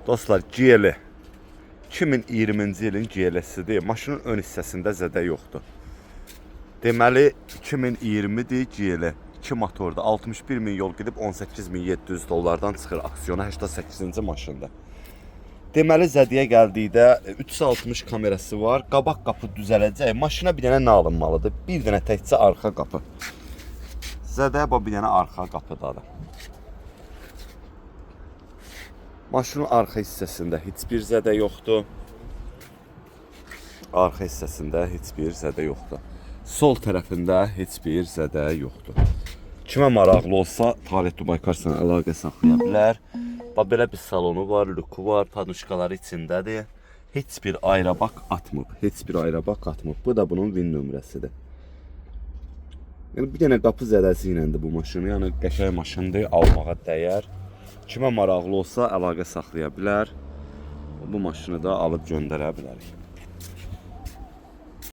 Dostlar, GL 2020-ci ilin GL-sidir. Maşının ön hissəsində zədə yoxdur. Deməli 2020-dir GL. 2 motorda 61 min yol gedib 18.700 dollardan çıxır aksiyona 88-ci maşında. Deməli zədiyə gəldikdə 360 kamerası var. Qabaq qapı düzələcək. Maşına bir dənə nə alınmalıdır? Bir dənə təkcə arxa qapı. Zədə bu bir dənə arxa qapıdadır. Maşının arxa hissəsində heç bir zədə yoxdur. Arxa hissəsində heç bir zədə yoxdur. Sol tərəfində heç bir zədə yoxdur. Kimə maraqlı olsa, Talih Dubai Cars'la əlaqə saxlaya bilər. Belə bir salonu var, luku var, panuşkaları içindədir. Heç bir ayrabak atmıb. Heç bir ayrabak atmıb. Bu da bunun VIN nömrəsidir. Yəni bir dənə qapı zədəsi iləndir bu maşını. Yəni qəşəng maşındır, almağa dəyər. Kimə maraqlı olsa əlaqə saxlaya bilər. Bu maşını da alıb göndərə bilərik.